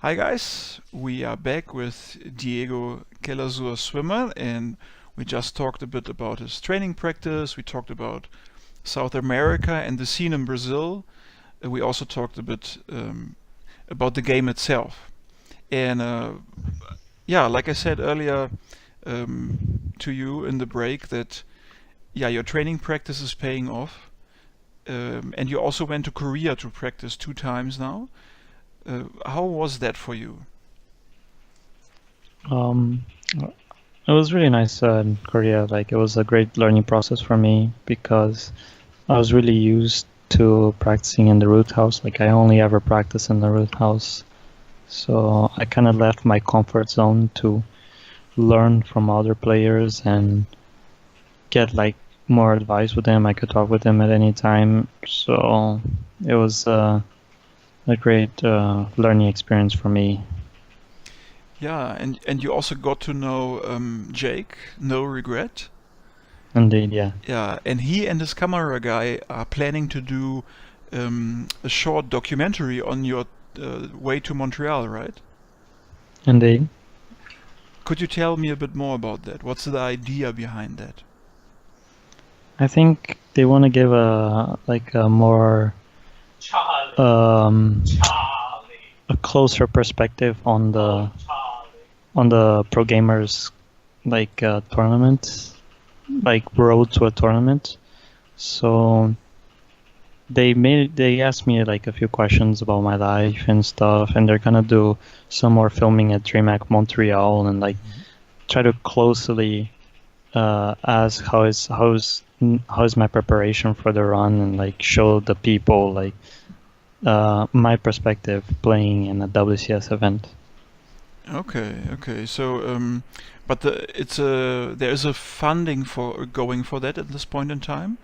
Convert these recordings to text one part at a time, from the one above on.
Hi guys, we are back with Diego Kelazhur Schwimmer, and we just talked a bit about his training practice. We talked about South America and the scene in Brazil. We also talked a bit about the game itself. And yeah, like I said earlier to you in the break, that yeah, your training practice is paying off. And you also went to Korea to practice 2 times now. How was that for you? Um, it was really nice in Korea. Like it was a great learning process for me because I was really used to practicing in the root house. Like I only ever practice in the root house. So I kind of left my comfort zone to learn from other players and get like more advice with them. I could talk with them at any time. So it was a great learning experience for me. Yeah, and you also got to know Jake, NoRegret. Indeed, yeah. Yeah, and he and his camera guy are planning to do a short documentary on your way to Montreal, right? Indeed. Could you tell me a bit more about that? What's the idea behind that? I think they want to give a more um, a closer perspective on the pro gamers tournament, like road to a tournament. So they asked me like a few questions about my life and stuff, and they're gonna do some more filming at DreamHack Montreal and like try to closely ask how is my preparation for the run and like show the people like my perspective playing in a WCS event. Okay, okay. So, but there is a funding for going for that at this point in time.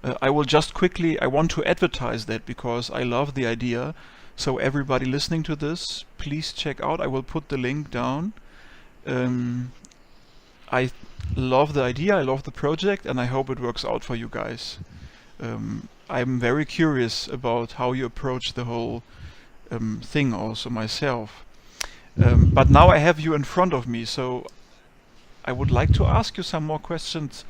I will just quickly. I want to advertise that because I love the idea. So everybody listening to this, please check out. I will put the link down. Um, I love the idea. I love the project, and I hope it works out for you guys. I'm very curious about how you approach the whole thing, also myself. But now I have you in front of me, so I would like to ask you some more questions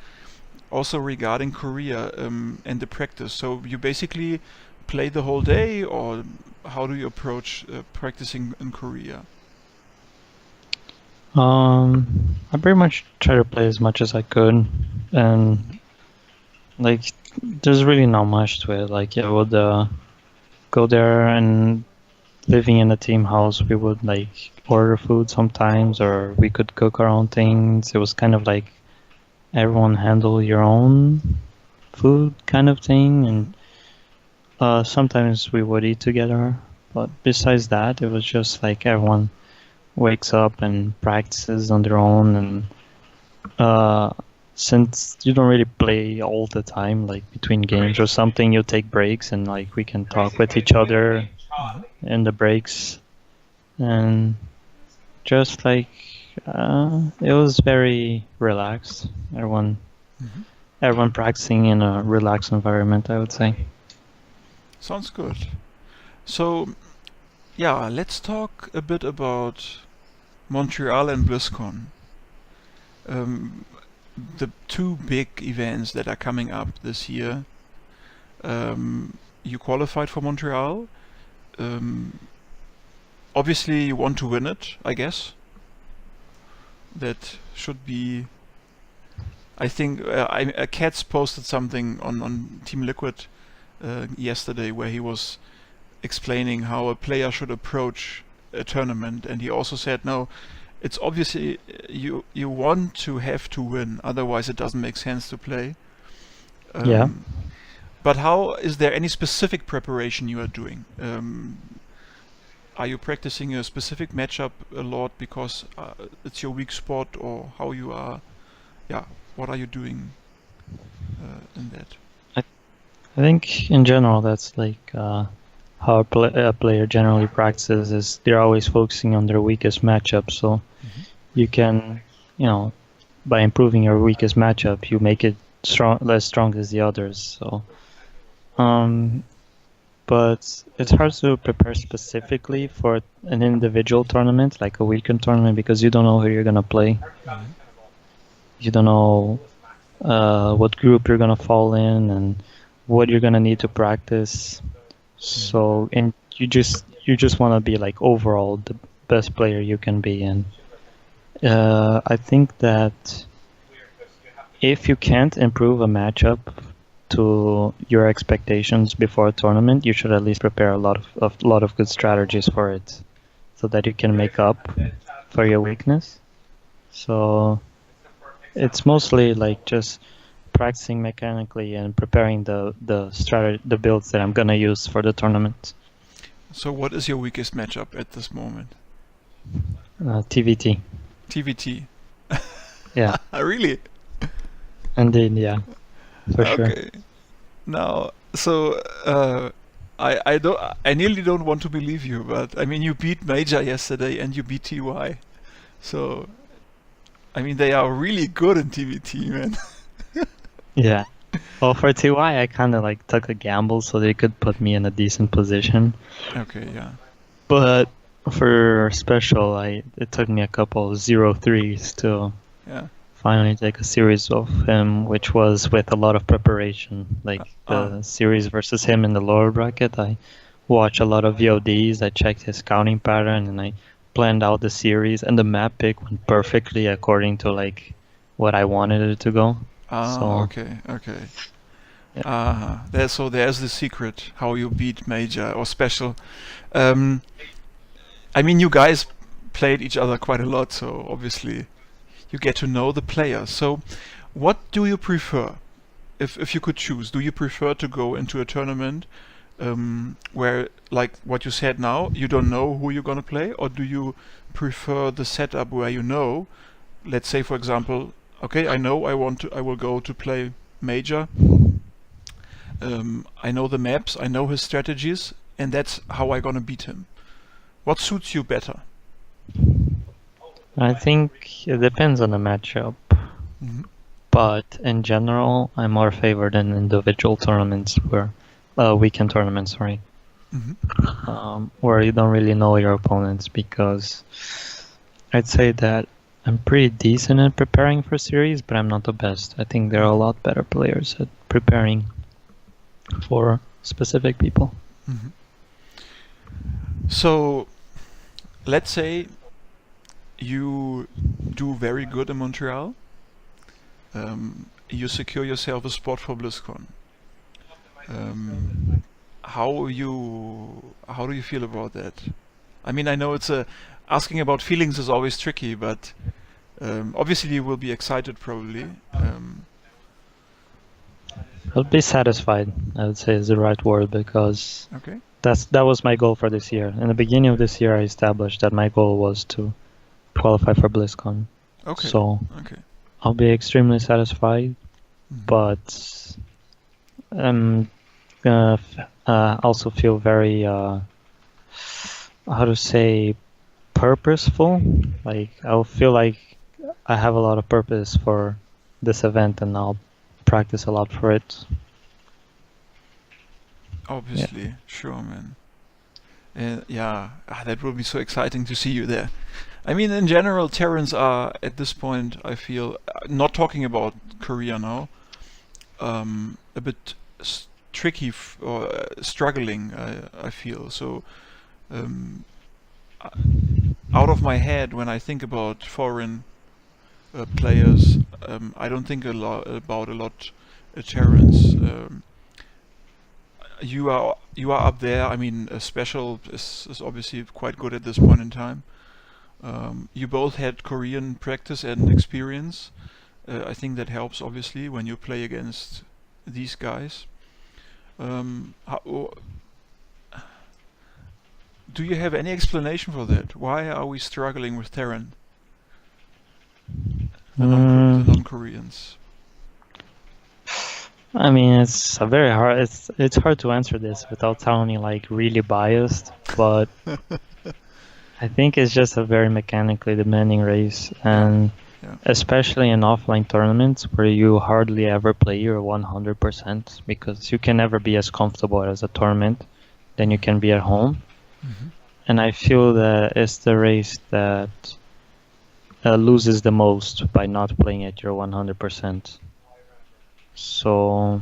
also regarding Korea and the practice. So you basically play the whole day, or how do you approach practicing in Korea? I pretty much try to play as much as I could, and like there's really not much to it. Like I would go there and living in a team house, we would like order food sometimes, or we could cook our own things. It was kind of like everyone handle your own food kind of thing, and sometimes we would eat together. But besides that, it was just like everyone wakes up and practices on their own, and uh, since you don't really play all the time, like between games or something, you take breaks and like we can talk with each other Mhm. in the breaks, and just like it was very relaxed. Mhm. Everyone practicing in a relaxed environment, I would say. Sounds good. So yeah, let's talk a bit about Montreal and Blizzcon. Um, the two big events that are coming up this year. You qualified for Montreal. Um, Obviously, you want to win it, I guess. That should be. I think Katz posted something on Team Liquid yesterday where he was explaining how a player should approach a tournament, and he also said, no, it's obviously you want to have to win, otherwise it doesn't make sense to play. Yeah. Um, but how is there any specific preparation you are doing? Are you practicing a specific matchup a lot because it's your weak spot, or how you are? Yeah, what are you doing in that? I, I think in general that's like how a player generally practices is they're always focusing on their weakest matchup. So Mhm. you can, you know, by improving your weakest matchup, you make it less strong as the others. So um, but it's hard to prepare specifically for an individual tournament, like a weekend tournament, because you don't know who you're gonna play. You don't know what group you're gonna fall in and what you're gonna need to practice. So, and you just want to be like overall the best player you can be. And I think that if you can't improve a matchup to your expectations before a tournament, you should at least prepare a lot of good strategies for it, so that you can make up for your weakness. So it's mostly like just practicing mechanically and preparing the builds that I'm gonna use for the tournament. So what is your weakest matchup at this moment? TVT. TVT. Yeah. Really? Indeed, yeah. For sure. Okay. Now, so I nearly don't want to believe you, but I mean you beat Major yesterday and you beat TY. So I mean they are really good in TVT, man. Yeah. Well, for TY, I kind of like took a gamble so they could put me in a decent position. Okay, yeah. But for special, it took me a couple 0-3s to finally take a series of him, which was with a lot of preparation. Like the series versus him in the lower bracket, I watched a lot of VODs, I checked his scouting pattern, and I planned out the series, and the map pick went perfectly according to like what I wanted it to go. Okay. Yeah. There's the secret how you beat Major or special. I mean, you guys played each other quite a lot, so obviously you get to know the players. So, what do you prefer? If you could choose, do you prefer to go into a tournament where, like what you said now, you don't know who you're gonna play, or do you prefer the setup where you know, let's say for example, okay, I know I will go to play Major. I know the maps, I know his strategies, and that's how I'm gonna beat him. What suits you better? I think it depends on the matchup. But in general, I'm more favored in individual tournaments where weekend tournaments, sorry. Where you don't really know your opponents, because I'd say that I'm pretty decent at preparing for series, but I'm not the best. I think there are a lot better players at preparing for specific people. So, let's say you do very good in Montreal. You secure yourself a spot for Blizzcon. How do you feel about that? I mean, I know asking about feelings is always tricky, but obviously you will be excited probably. I'll be satisfied, I would say is the right word, because that was my goal for this year. In the beginning of this year, I established that my goal was to qualify for BlizzCon. So I'll be extremely satisfied, but I'm gonna also feel very, how to say, purposeful. Like I'll feel like I have a lot of purpose for this event, and I'll practice a lot for it. Obviously, sure, man. That will be so exciting to see you there. I mean, in general, Terrans are, at this point, I feel, not talking about Korea now, a bit tricky or struggling, I feel. So, out of my head, when I think about foreign players, I don't think about a lot Terrans. You are up there. I mean, Special is obviously quite good at this point in time. You both had Korean practice and experience. I think that helps obviously when you play against these guys. Do you have any explanation for that? Why are we struggling with Terran? The non-Koreans. I mean, it's hard to answer this without sounding like really biased, but I think it's just a very mechanically demanding race, and especially in offline tournaments where you hardly ever play your 100%, because you can never be as comfortable as a tournament. than you can be at home. Mhm. And I feel that it's the race that loses the most by not playing at your 100%. So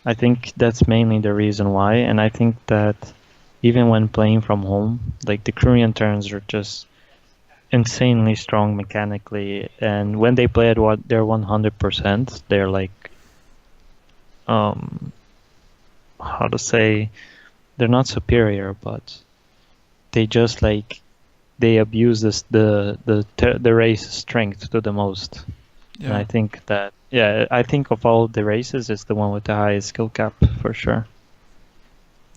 I think that's mainly the reason why. And I think that even when playing from home, like the Korean Terrans are just insanely strong mechanically, and when they play at what their 100%, they're like, how to say, they're not superior, but they just like they abuse the race strength to the most. And I Yeah. think that I think of all the races, it's the one with the highest skill cap for sure.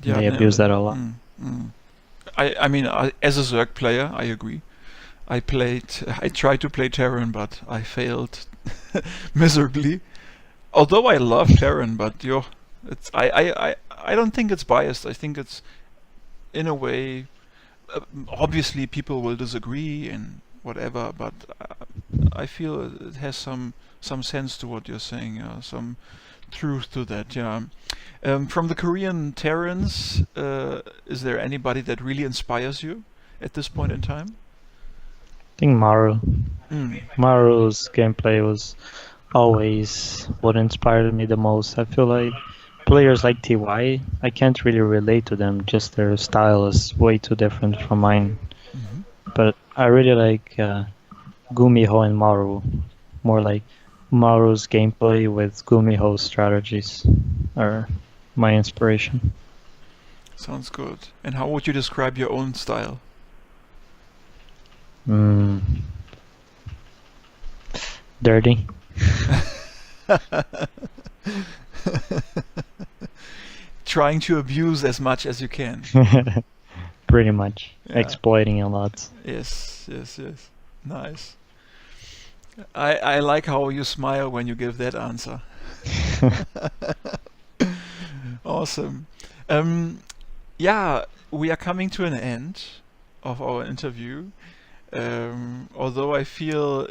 Yeah. They No, abuse that a lot. I mean, as a Zerg player, I agree. I tried to play Terran, but I failed miserably. Although I love Terran, but I don't think it's biased. I think it's in a way. Obviously, people will disagree and whatever, but I feel it has some sense to what you're saying. Some truth to that. Yeah. From the Korean Terrans, is there anybody that really inspires you at this point in time? I think Mm. Maru's gameplay was always what inspired me the most. I feel like players like TY, I can't really relate to them, just their style is way too different from mine. Mhm. But I really like Gumiho and Maru. More like Maru's gameplay with Gumiho's strategies are my inspiration. Sounds good. And how would you describe your own style? Mm, dirty. Trying to abuse as much as you can. Pretty much. Yeah. Exploiting a lot. Yes, yes, yes. Nice. I like how you smile when you give that answer. Awesome. Yeah, we are coming to an end of our interview. Although I feel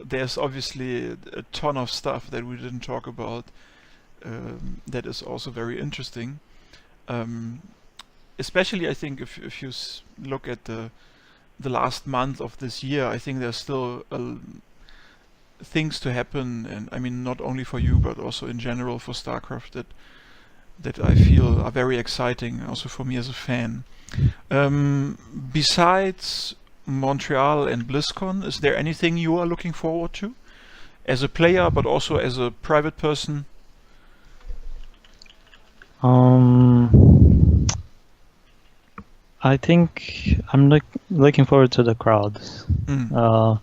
there's obviously a ton of stuff that we didn't talk about that is also very interesting. Um, Especially, I think if you look at the last month of this year, I think there's still things to happen, and I mean not only for you but also in general for StarCraft that I feel are very exciting, also for me as a fan. Besides Montreal and Blizzcon, is there anything you are looking forward to as a player, but also as a private person? I think I'm looking forward to the crowds. Mm.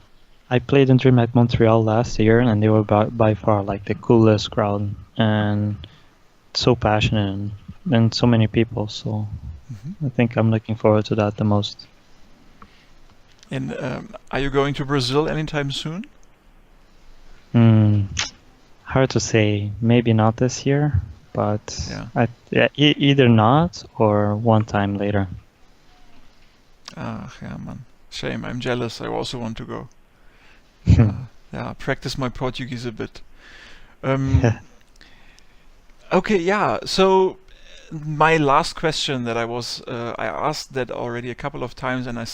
I played in DreamHack Montreal last year, and they were by far like the coolest crowd, and so passionate and so many people. So Mhm. I think I'm looking forward to that the most. And are you going to Brazil anytime soon? Hard to say. Maybe not this year, but Yeah. either not or one time later. Ah, yeah, man. Shame. I'm jealous. I also want to go. Yeah, practice my Portuguese a bit. Okay, yeah. So my last question that I asked that already a couple of times, and I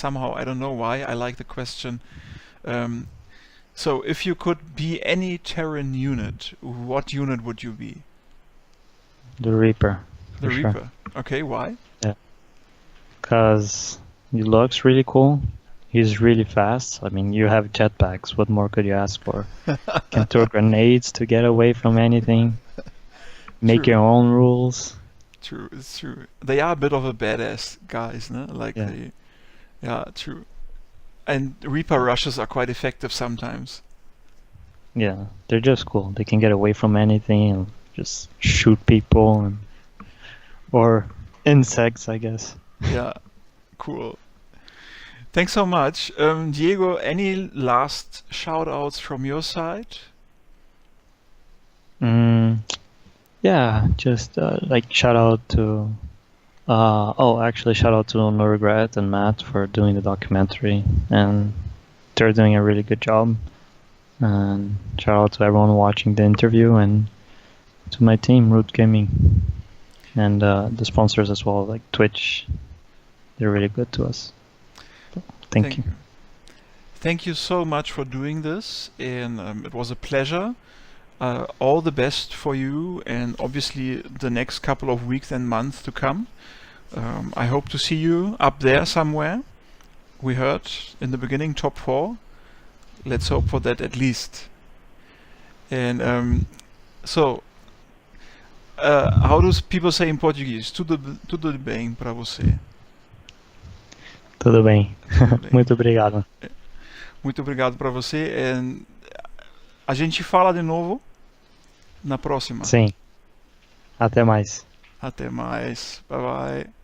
don't know why, I like the question. Um, so if you could be any Terran unit, what unit would you be? The Reaper. The For sure. Reaper. Okay, why? Because he looks really cool. He's really fast. I mean, you have jetpacks. What more could you ask for? Can throw grenades to get away from anything. Make True. your own rules. True, it's true. They are a bit of a badass guys, no? Like Yeah. yeah, true. And Reaper rushes are quite effective sometimes. Yeah, they're just cool. They can get away from anything and just shoot people or insects, I guess. Yeah, cool. Thanks so much. Diego, any last shout outs from your side? Yeah, just like shout out to shout out to NoRegret and Matt for doing the documentary, and they're doing a really good job. And shout out to everyone watching the interview and to my team, Root Gaming. and the sponsors as well, like Twitch. They're really good to us. So, thank you. Thank you so much for doing this, and it was a pleasure. All the best for you, and obviously the next couple of weeks and months to come. I hope to see you up there somewhere. We heard in the beginning top 4. Let's hope for that at least. And how do people say in Portuguese? Tudo bem para você. Tudo bem. Tudo bem. Muito obrigado. Muito obrigado para você. And a gente fala de novo na próxima. Sim. Até mais. Até mais. Bye bye.